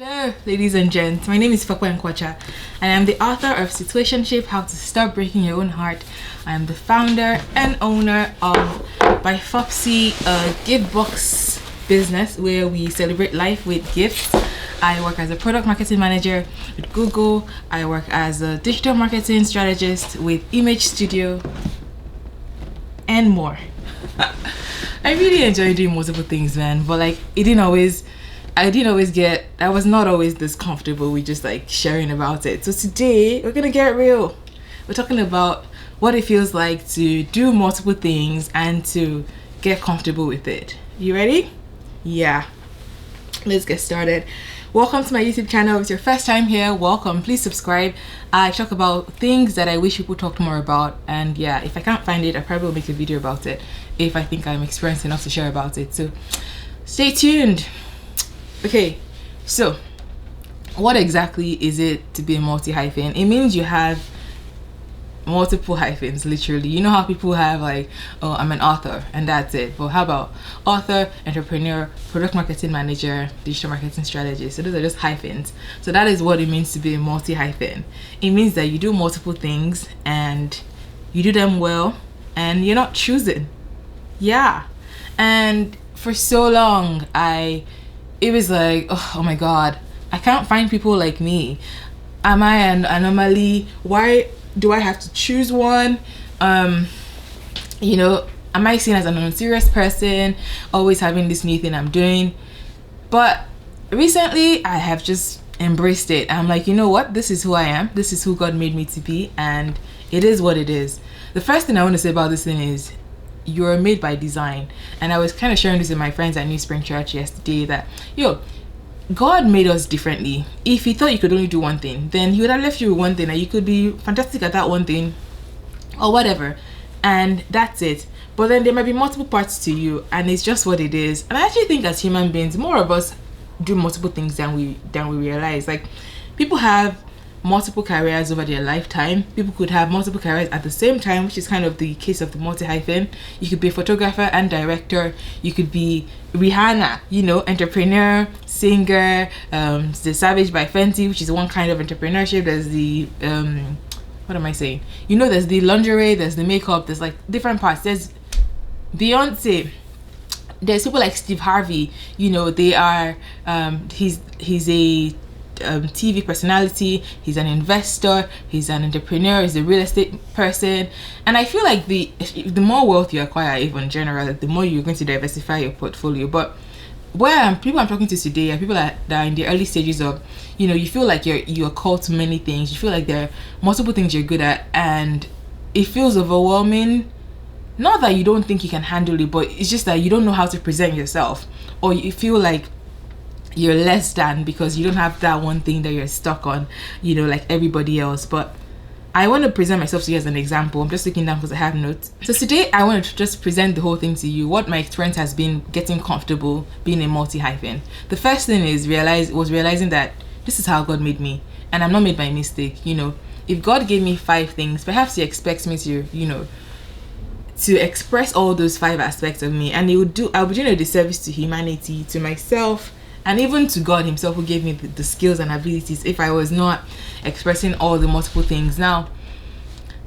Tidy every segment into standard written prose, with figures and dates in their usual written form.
Hello, ladies and gents. My name is Fakwa Nkwacha, and I'm the author of Situationship: How to Stop Breaking Your Own Heart. I'm the founder and owner of By Fopsy, a gift box business where we celebrate life with gifts. I work as a product marketing manager with Google. I work as a digital marketing strategist with Image Studio and more. I really enjoy doing multiple things, man, but like I was not always this comfortable with just like sharing about it. So today we're gonna get real. We're talking about what it feels like to do multiple things and to get comfortable with it. You ready? Yeah. Let's get started. Welcome to my YouTube channel. If it's your first time here, welcome. Please subscribe. I talk about things that I wish people talked more about, and yeah, if I can't find it, I probably will make a video about it if I think I'm experienced enough to share about it. So stay tuned. Okay, so what exactly is it to be a multi-hyphen? It means you have multiple hyphens, literally. You know how people have like, oh, I'm an author and that's it. But how about author, entrepreneur, product marketing manager, digital marketing strategist? So those are just hyphens. So that is what it means to be a multi-hyphen. It means that you do multiple things and you do them well and you're not choosing. Yeah. And for so long it was like, oh my god, I can't find people like me. Am I an anomaly? Why do I have to choose one? Am I seen as an unserious person, always having this new thing I'm doing? But recently I have just embraced it. I'm like, you know what, this is who I am, this is who God made me to be, and it is what it is. The first thing I want to say about this thing is you're made by design. And I was kind of sharing this with my friends at New Spring Church yesterday that God made us differently. If he thought you could only do one thing, then he would have left you with one thing and you could be fantastic at that one thing or whatever, and that's it. But then there might be multiple parts to you, and it's just what it is. And I actually think as human beings, more of us do multiple things than we realize. Like, people have multiple careers over their lifetime. People could have multiple careers at the same time, which is kind of the case of the multi-hyphen. You could be a photographer and director. You could be Rihanna, entrepreneur, singer, the Savage by Fenty, which is one kind of entrepreneurship. There's the what am I saying? There's the lingerie, there's the makeup, there's like different parts. There's Beyonce. There's people like Steve Harvey. They are he's a TV personality, he's an investor, he's an entrepreneur, he's a real estate person. And I feel like the more wealth you acquire, even in general, the more you're going to diversify your portfolio. But people I'm talking to today are people that are in the early stages of, you feel like you're called to many things, you feel like there are multiple things you're good at, and it feels overwhelming. Not that you don't think you can handle it, but it's just that you don't know how to present yourself, or you feel like you're less than because you don't have that one thing that you're stuck on, like everybody else. But I want to present myself to you as an example. I'm just looking down because I have notes. So today I want to just present the whole thing to you, what my experience has been getting comfortable being a multi-hyphen. The first thing is realizing that this is how God made me, and I'm not made by mistake. If God gave me 5 things, perhaps he expects me to to express all those 5 aspects of me, and I'll be doing a disservice to humanity, to myself, and even to God himself, who gave me the skills and abilities, if I was not expressing all the multiple things. Now,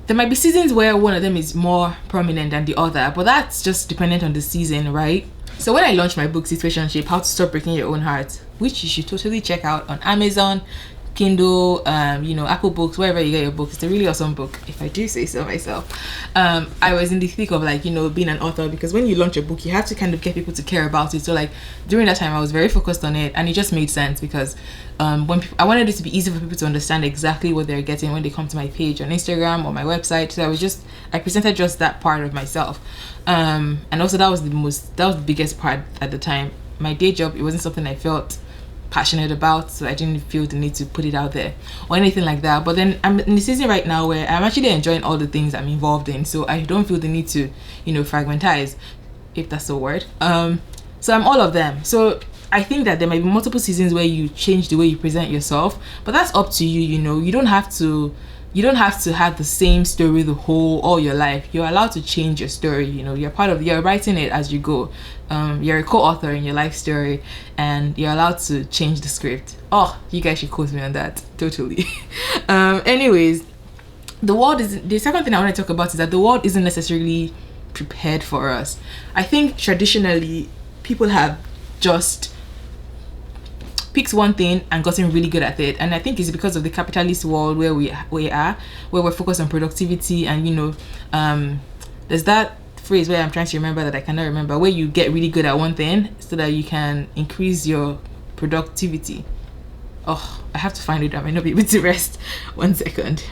there might be seasons where one of them is more prominent than the other, but that's just dependent on the season, right? So when I launched my book, Situationship: How to Stop Breaking Your Own Heart, which you should totally check out on Amazon, Kindle, Apple Books, wherever you get your book. It's a really awesome book, if I do say so myself. I was in the thick of being an author, because when you launch a book, you have to kind of get people to care about it. So during that time, I was very focused on it, and it just made sense because I wanted it to be easy for people to understand exactly what they're getting when they come to my page on Instagram or my website. So I presented just that part of myself, and also that was the biggest part at the time. My day job, it wasn't something I felt passionate about, so I didn't feel the need to put it out there or anything like that. But then I'm in the season right now where I'm actually enjoying all the things I'm involved in, so I don't feel the need to fragmentize, if that's the word. So I'm all of them. So I think that there might be multiple seasons where you change the way you present yourself, but that's up to you. You don't have to you don't have to have the same story all your life. You're allowed to change your story. You know, you're writing it as you go. You're a co-author in your life story, and you're allowed to change the script. Oh, you guys should quote me on that. Totally. Anyways, the second thing I want to talk about is that the world isn't necessarily prepared for us. I think traditionally people have just picked one thing and gotten really good at it, and I think it's because of the capitalist world where we're focused on productivity, and you know, there's that phrase where I'm trying to remember that I cannot remember, where you get really good at one thing so that you can increase your productivity. Oh, I have to find it. I might not be able to rest. 1 second.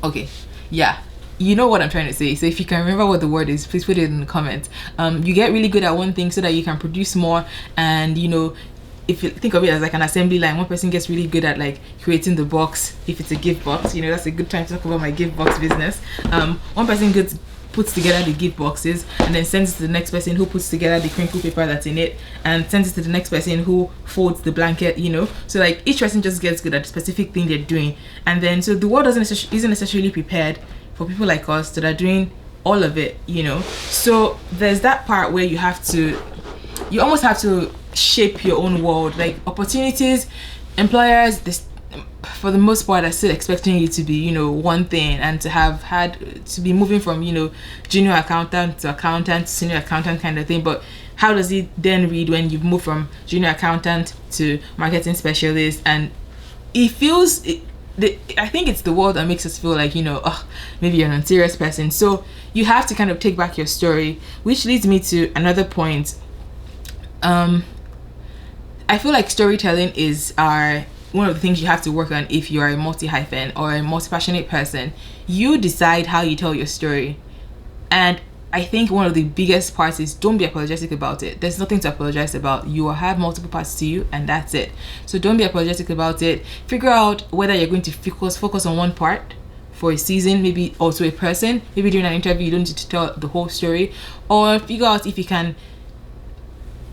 Okay, yeah, you know what I'm trying to say. So if you can remember what the word is, please put it in the comments. You get really good at one thing so that you can produce more, and you know, if you think of it as like an assembly line, one person gets really good at like creating the box. If it's a gift box, you know, that's a good time to talk about my gift box business. One person puts together the gift boxes and then sends it to the next person, who puts together the crinkle paper that's in it and sends it to the next person, who folds the blanket, you know. So like each person just gets good at the specific thing they're doing, and then so the world isn't necessarily prepared for people like us that are doing all of it, you know. So there's that part where you almost have to shape your own world. Like opportunities, employers, for the most part, are still expecting you to be, you know, one thing, and to be moving from, you know, junior accountant to senior accountant kind of thing. But how does it then read when you've moved from junior accountant to marketing specialist? And it feels I think it's the world that makes us feel like, you know, oh, maybe you're an unserious person. So you have to kind of take back your story, which leads me to another point. I feel like storytelling is one of the things you have to work on if you are a multi-hyphen or a multi-passionate person. You decide how you tell your story. And I think one of the biggest parts is don't be apologetic about it. There's nothing to apologize about. You will have multiple parts to you, and that's it. So don't be apologetic about it. Figure out whether you're going to focus on one part for a season, maybe also a person. Maybe during an interview you don't need to tell the whole story, or figure out if you can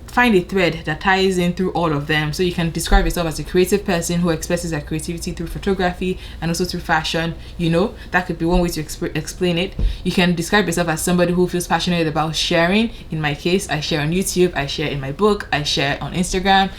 find a thread that ties in through all of them, so you can describe yourself as a creative person who expresses their creativity through photography and also through fashion. You know, that could be one way to explain it. You can describe yourself as somebody who feels passionate about sharing. In my case, I share on YouTube, I share in my book, I share on Instagram,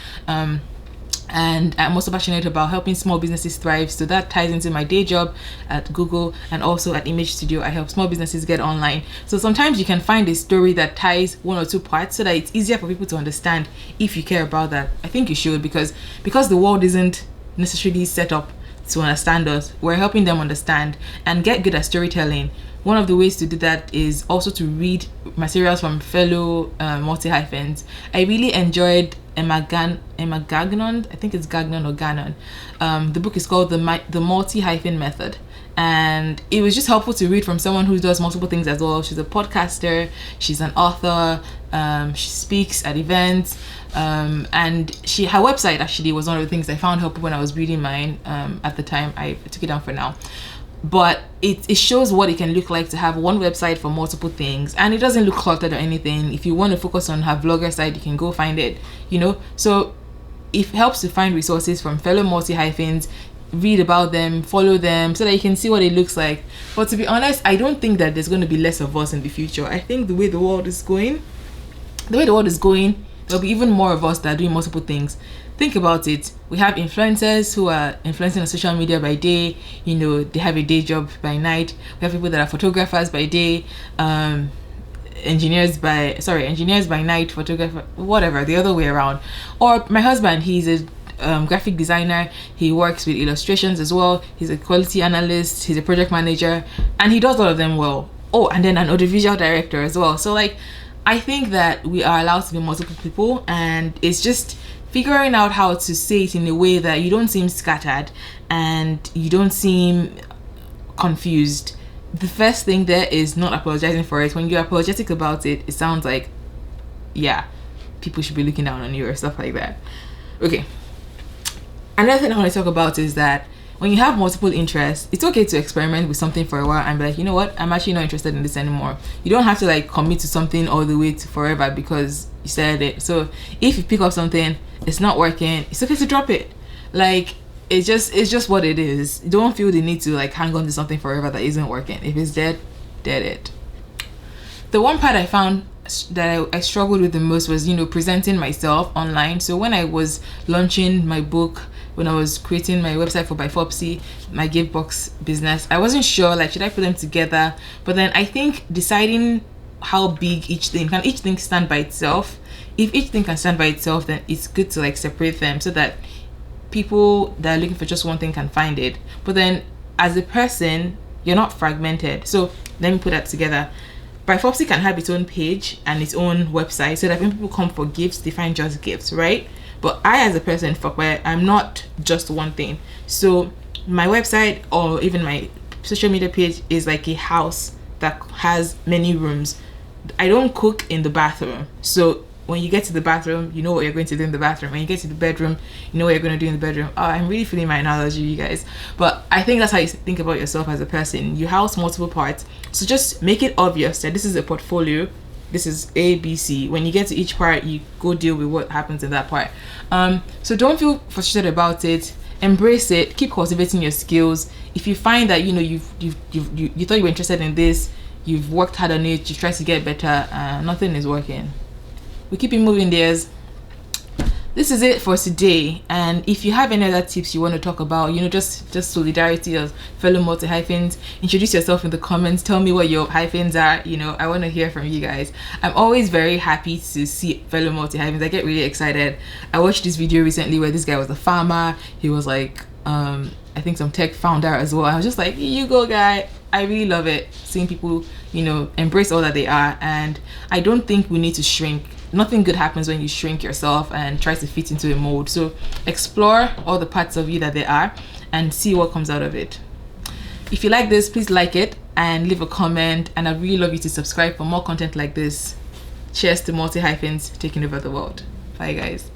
and I'm also passionate about helping small businesses thrive. So that ties into my day job at Google, and also at Image Studio, I help small businesses get online. So sometimes you can find a story that ties one or two parts so that it's easier for people to understand. If you care about that, I think you should, because the world isn't necessarily set up to understand us. We're helping them understand and get good at storytelling. One of the ways to do that is also to read materials from fellow multi-hyphens. I really enjoyed Emma Gagnon, I think it's Gagnon or Gannon. The book is called the Multi-hyphen Method, and it was just helpful to read from someone who does multiple things as well. She's a podcaster, she's an author, she speaks at events, and her website actually was one of the things I found helpful when I was reading mine. At the time, I took it down for now. But it shows what it can look like to have one website for multiple things, and it doesn't look cluttered or anything. If you want to focus on her vlogger side, you can go find it, you know. So it helps to find resources from fellow multi-hyphens, read about them, follow them, so that you can see what it looks like. But to be honest, I don't think that there's going to be less of us in the future. I think the way the world is going, there'll be even more of us that are doing multiple things. Think about it. We have influencers who are influencing on social media by day, you know, they have a day job by night. We have people that are photographers by day, engineers by night, photographer, whatever, the other way around. Or my husband, he's a graphic designer, he works with illustrations as well, he's a quality analyst, he's a project manager, and he does all of them well. Oh, and then an audiovisual director as well. So like, I think that we are allowed to be multiple people, and it's just figuring out how to say it in a way that you don't seem scattered and you don't seem confused. The first thing there is not apologizing for it. When you're apologetic about it, it sounds like, yeah, people should be looking down on you or stuff like that. Okay. Another thing I want to talk about is that when you have multiple interests, it's okay to experiment with something for a while and be like, you know what, I'm actually not interested in this anymore. You don't have to like commit to something all the way to forever because you said it. So if you pick up something, it's not working, it's okay to drop it. Like, it's just what it is. Don't feel the need to like hang on to something forever that isn't working. If it's dead, dead it. The one part I found that I struggled with the most was, you know, presenting myself online. So when I was launching my book, when I was creating my website for Bifopsy, my gift box business, I wasn't sure, like, should I put them together? But then I think deciding how big each thing stand by itself. If each thing can stand by itself, then it's good to like separate them so that people that are looking for just one thing can find it. But then as a person, you're not fragmented. So let me put that together. Bifopsy can have its own page and its own website so that when people come for gifts, they find just gifts, right? But I, as a person, I'm not just one thing. So my website or even my social media page is like a house that has many rooms. I don't cook in the bathroom. So when you get to the bathroom, you know what you're going to do in the bathroom. When you get to the bedroom, you know what you're going to do in the bedroom. Oh, I'm really feeling my analogy, you guys. But I think that's how you think about yourself as a person. You house multiple parts. So just make it obvious that this is a portfolio. This is A, B, C. When you get to each part, you go deal with what happens in that part. So don't feel frustrated about it. Embrace it. Keep cultivating your skills. If you find that, you know, you thought you were interested in this, you've worked hard on it, you try to get better, nothing is working. We keep it moving, dears. This is it for today. And if you have any other tips you want to talk about, you know, just solidarity of fellow multi-hyphens, introduce yourself in the comments. Tell me what your hyphens are. You know, I want to hear from you guys. I'm always very happy to see fellow multi-hyphens. I get really excited. I watched this video recently where this guy was a farmer. He was like, I think some tech founder as well. I was just like, here you go, guy. I really love it, seeing people, you know, embrace all that they are. And I don't think we need to shrink. Nothing good happens when you shrink yourself and try to fit into a mold. So explore all the parts of you that there are and see what comes out of it. If you like this, please like it and leave a comment. And I'd really love you to subscribe for more content like this. Cheers to multi-hyphens taking over the world. Bye, guys.